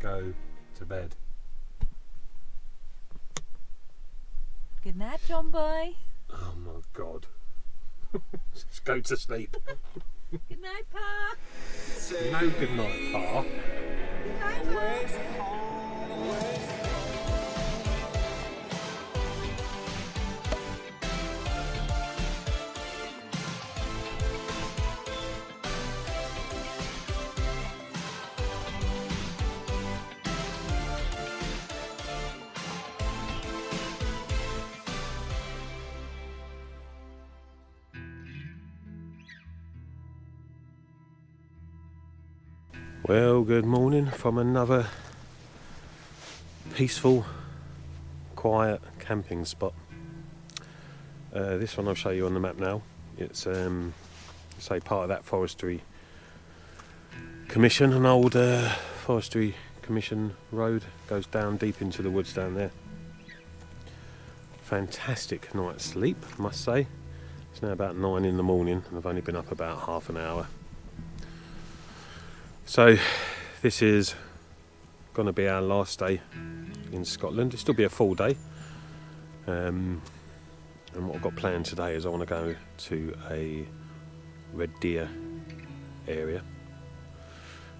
go to bed. Good night, John boy. Oh my God. Just go to sleep. Good night, Pa. No good night, Pa. Good night, Pa. Well, good morning from another peaceful, quiet camping spot. This one I'll show you on the map now. It's say part of that forestry commission, an old forestry commission road, goes down deep into the woods down there. Fantastic night's sleep, I must say. It's now about 9 in the morning and I've only been up about half an hour. So this is going to be our last day in Scotland. It'll still be a full day, and what I've got planned today is I want to go to a red deer area,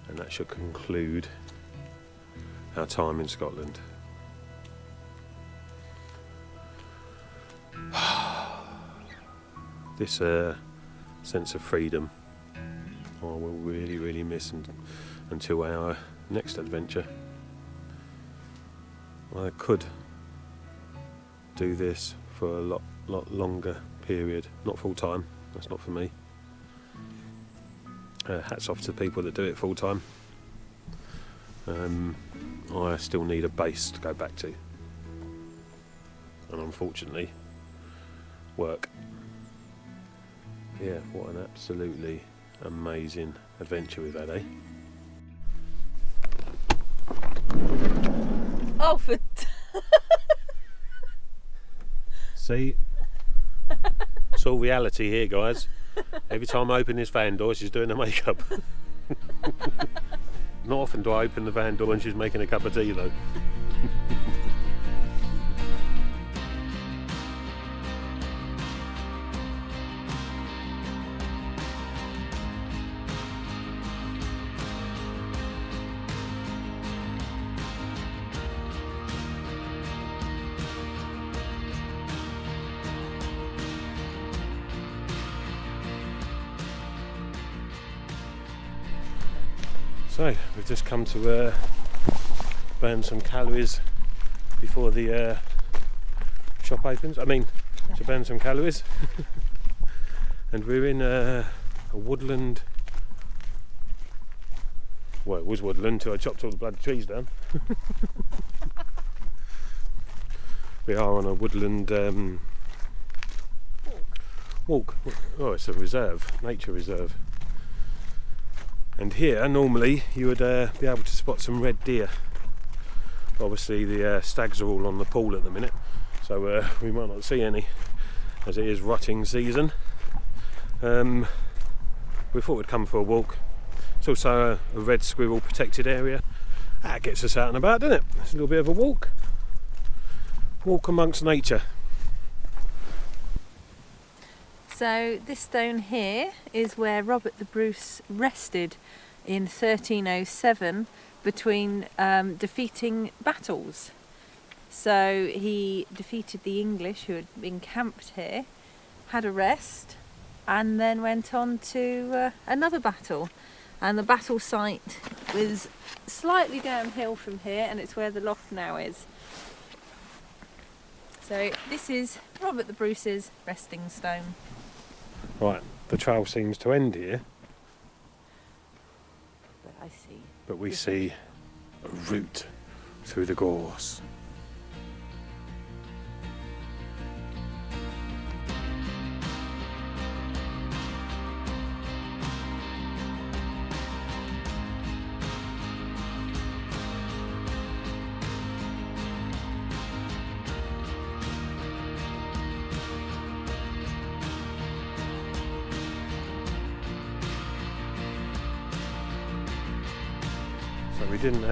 and that should conclude our time in Scotland. This sense of freedom I will really miss until our next adventure. I could do this for a lot longer period, not full time, that's not for me. Hats off to the people that do it full time. I still need a base to go back to, and unfortunately work. Yeah, what an absolutely amazing adventure we've had, eh? Oh, for See? It's all reality here, guys. Every time I open this van door, she's doing her makeup. Not often do I open the van door and she's making a cup of tea, though. So, we've just come to burn some calories before the shop opens. To burn some calories. And we're in a woodland. Well, it was woodland until I chopped all the bloody trees down. We are on a woodland walk. Oh, it's a reserve, nature reserve. And here, normally, you would be able to spot some red deer. Obviously, the stags are all on the pool at the minute, so we might not see any, as it is rutting season. We thought we'd come for a walk. It's also a red squirrel protected area. That gets us out and about, doesn't it? It's a little bit of a walk. Walk amongst nature. So this stone here is where Robert the Bruce rested in 1307 between defeating battles. So he defeated the English who had encamped here, had a rest, and then went on to another battle. And the battle site was slightly downhill from here, and it's where the loft now is. So this is Robert the Bruce's resting stone. Right, the trail seems to end here, but we see a route through the gorse. So we didn't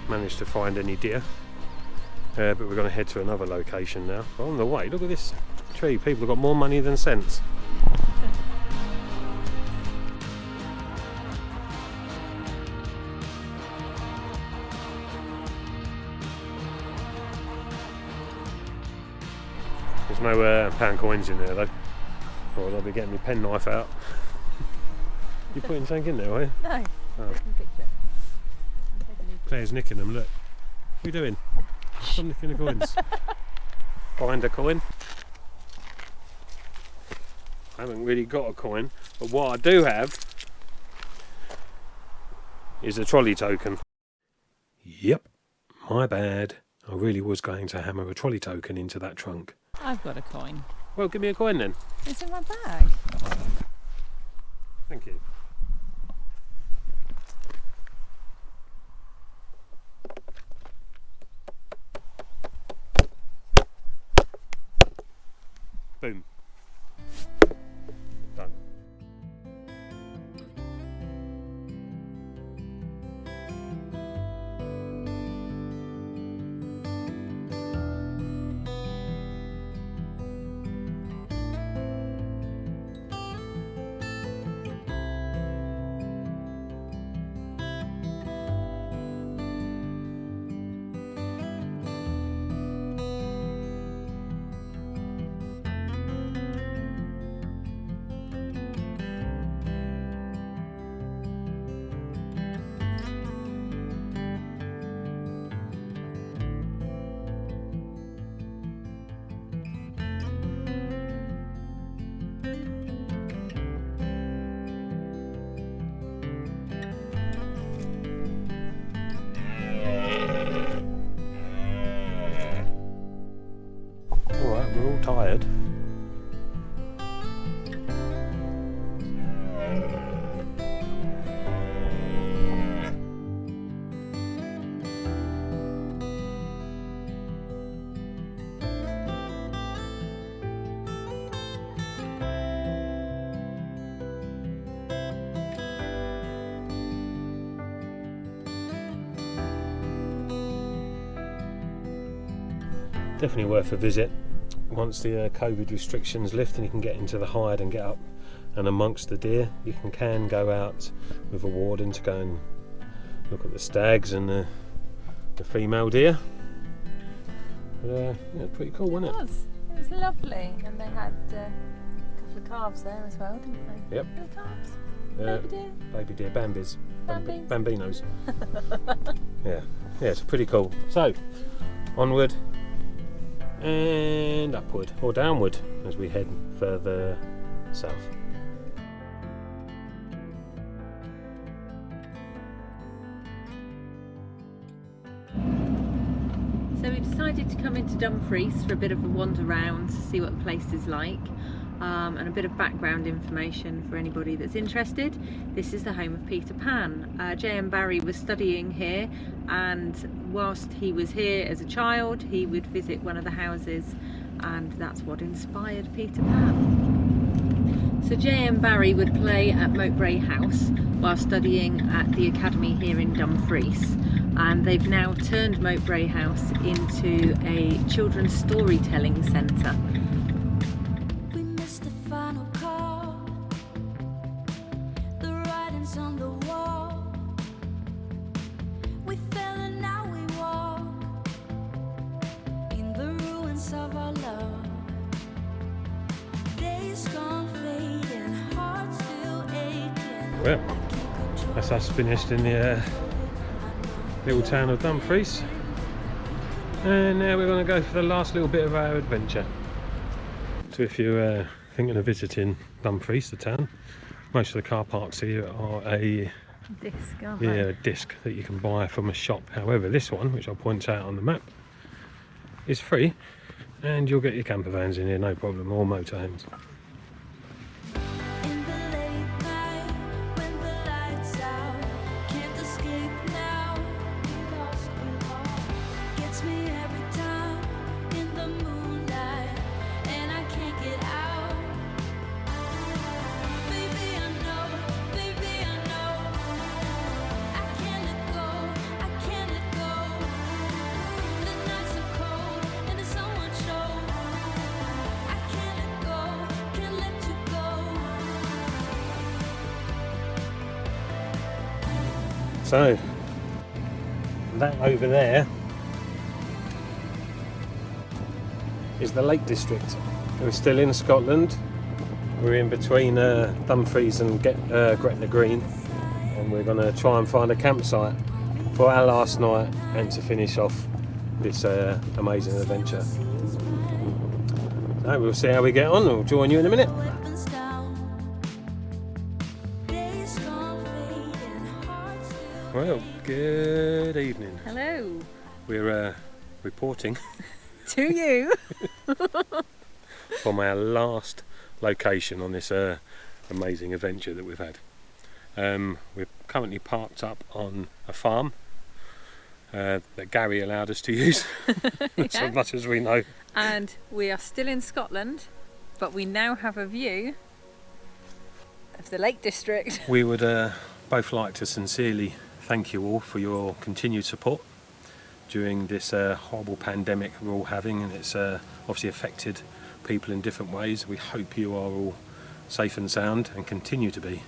managed to find any deer, but we're going to head to another location now. But on the way, look at this tree. People have got more money than sense. There's no pound coins in there though, or I'll be getting my penknife out. You putting something in there, are you? No. Oh. Claire's nicking them, look. What are you doing? Stop nicking the coins. Find a coin. I haven't really got a coin, but what I do have is a trolley token. Yep, my bad. I really was going to hammer a trolley token into that trunk. I've got a coin. Well, give me a coin then. It's in my bag. Thank you. Boom. Done. Alright, we're all tired. Definitely worth a visit. Once the COVID restrictions lift and you can get into the hide and get up and amongst the deer, you can go out with a warden to go and look at the stags and the female deer. But, yeah, pretty cool, wasn't it? It was lovely, and they had a couple of calves there as well, didn't they? Yep. Were they calves? Baby deer? Baby deer, Bambis. Bambies. Bambinos. Yeah, it's pretty cool. So, onward and upward, or downward, as we head further south. So we decided to come into Dumfries for a bit of a wander round to see what the place is like, and a bit of background information for anybody that's interested. This is the home of Peter Pan. J.M. Barrie was studying here, and whilst he was here as a child he would visit one of the houses, and that's what inspired Peter Pan. So J.M. Barrie would play at Mowbray House while studying at the academy here in Dumfries, and they've now turned Mowbray House into a children's storytelling centre. We missed the final call, the writings on the wall. We fell and now we walk in the ruins of our love. Days gone fading, hearts still aching. Well, that's us finished in the little town of Dumfries, and now we're going to go for the last little bit of our adventure. So if you're thinking of visiting Dumfries, the town, most of the car parks here are a Disc, aren't they? a disc that you can buy from a shop. However, this one, which I'll point out on the map, is free, and you'll get your camper vans in here no problem, or motorhomes. In the late night, when the lights out, can't escape now. We lost. Gets me every time in the moonlight, and I can't get out. Baby, I know, I can't let go, I can't let go. So, that over there is the Lake District. We're still in Scotland. We're in between Dumfries and Gretna Green, and we're going to try and find a campsite for our last night and to finish off this amazing adventure. So we'll see how we get on. I'll join you in a minute. Weapons down. Days gone fading, hearts still. Well, good evening. Hello. We're reporting To you. from our last location on this amazing adventure that we've had. We're currently parked up on a farm that Gary allowed us to use. That's Yeah. as much as we know. And we are still in Scotland, but we now have a view of the Lake District. We would both like to sincerely thank you all for your continued support during this horrible pandemic we're all having, and it's obviously affected people in different ways. We hope you are all safe and sound and continue to be,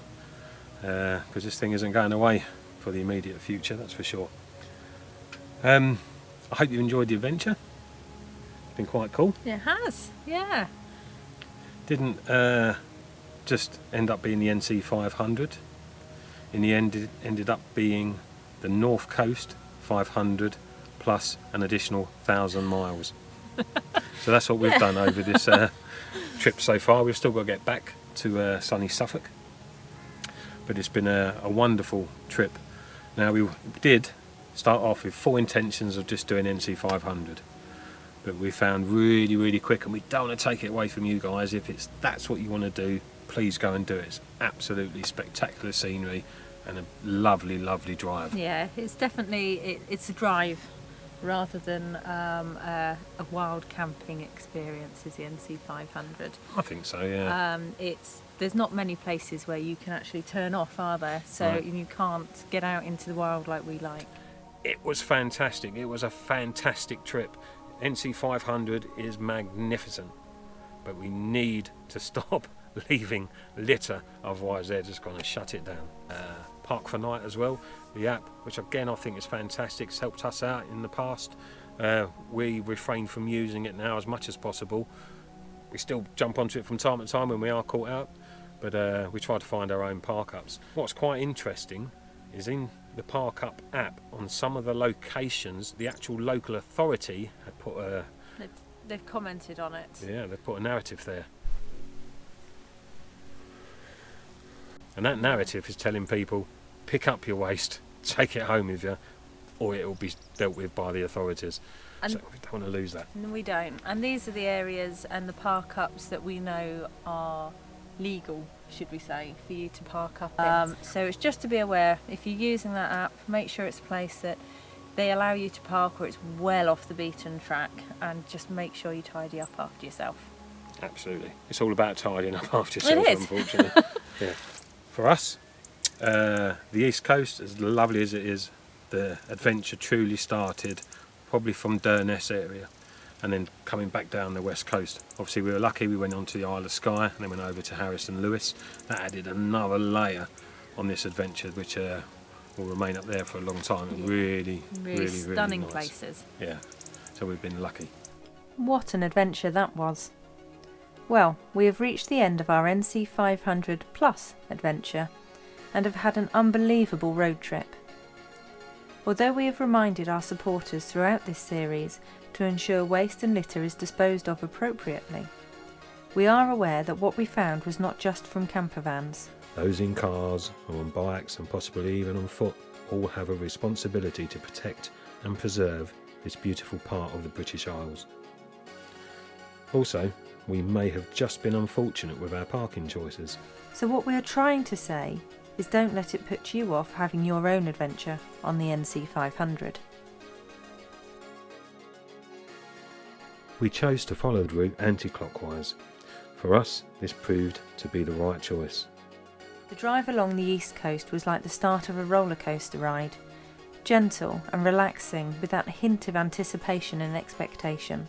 because this thing isn't going away for the immediate future, that's for sure. I hope you enjoyed the adventure. It's been quite cool. It has, yeah. Didn't just end up being the NC500. In the end, it ended up being the North Coast 500 plus an additional 1,000 miles. So that's what we've done over this trip so far. We've still got to get back to sunny Suffolk, but it's been a wonderful trip. Now, we did start off with full intentions of just doing NC500, but we found really quick, and we don't want to take it away from you guys. If that's what you want to do, please go and do it. It's absolutely spectacular scenery and a lovely drive. Yeah, it's definitely, it's a drive rather than a wild camping experience is the NC500. I think so, yeah. There's not many places where you can actually turn off, are there? So Right. you can't get out into the wild like we like. It was fantastic. It was a fantastic trip. NC500 is magnificent, but we need to stop leaving litter, otherwise they're just going to shut it down. Park for Night as well, the app, which again I think is fantastic. It's helped us out in the past. We refrain from using it now as much as possible. We still jump onto it from time to time when we are caught out, but we try to find our own park ups. What's quite interesting is in the Park Up app, on some of the locations, the actual local authority had put a They've commented on it. they've put a narrative there. And that narrative is telling people, pick up your waste, take it home with you, or it will be dealt with by the authorities. And So we don't want to lose that. No, we don't. And these are the areas and the park ups that we know are legal, should we say, for you to park up in. So it's just to be aware, if you're using that app, make sure it's a place that they allow you to park where it's well off the beaten track, and just make sure you tidy up after yourself. Absolutely. It's all about tidying up after yourself, It is. unfortunately. Yeah. For us, the East Coast, as lovely as it is, the adventure truly started probably from Inverness area, and then coming back down the west coast. Obviously we were lucky, we went on to the Isle of Skye and then went over to Harrison Lewis. That added another layer on this adventure, which will remain up there for a long time. Yeah. Really Stunning nice. places. Yeah, so we've been lucky. What an adventure that was. Well, we have reached the end of our NC500 Plus adventure and have had an unbelievable road trip. Although we have reminded our supporters throughout this series to ensure waste and litter is disposed of appropriately, we are aware that what we found was not just from camper vans. Those in cars or on bikes and possibly even on foot all have a responsibility to protect and preserve this beautiful part of the British Isles. Also, we may have just been unfortunate with our parking choices. So what we are trying to say is don't let it put you off having your own adventure on the NC500. We chose to follow the route anti-clockwise. For us, this proved to be the right choice. The drive along the east coast was like the start of a roller coaster ride, gentle and relaxing with that hint of anticipation and expectation.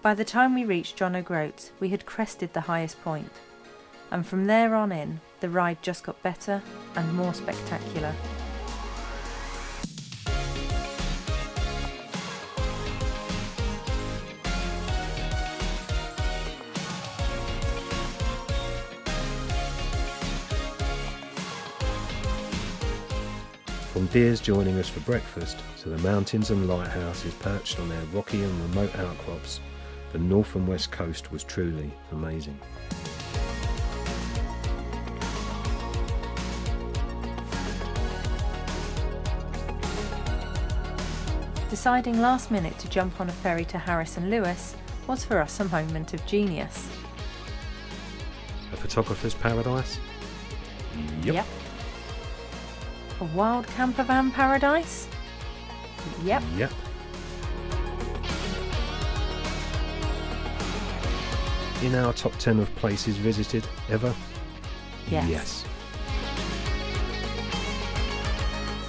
By the time we reached John O'Groats, we had crested the highest point, and from there on in, the ride just got better and more spectacular. From deers joining us for breakfast to the mountains and lighthouses perched on their rocky and remote outcrops, the north and west coast was truly amazing. Deciding last minute to jump on a ferry to Harris and Lewis was for us a moment of genius. A photographer's paradise? Yep. A wild camper van paradise? Yep. Yep. In our top 10 of places visited ever? Yes. Yes.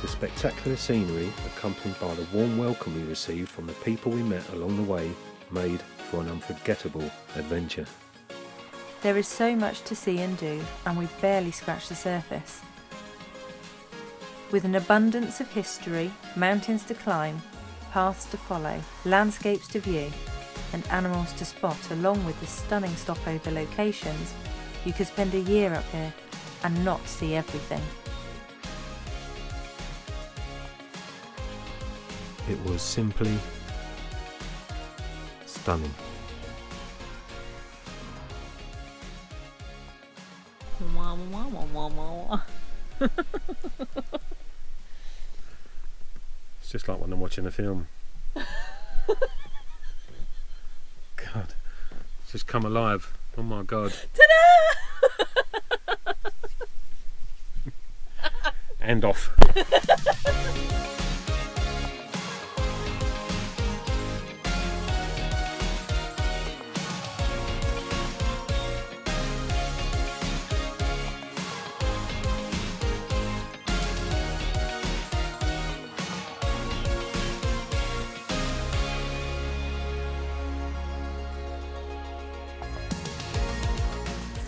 The spectacular scenery, accompanied by the warm welcome we received from the people we met along the way, made for an unforgettable adventure. There is so much to see and do, and we've barely scratched the surface. With an abundance of history, mountains to climb, paths to follow, landscapes to view, and animals to spot, along with the stunning stopover locations, you could spend a year up here and not see everything. It was simply stunning. It's just like when I'm watching a film. God, it's just come alive. Oh my God. Ta-da! And off.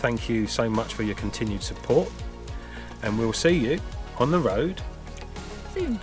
Thank you so much for your continued support, and we'll see you on the road Soon.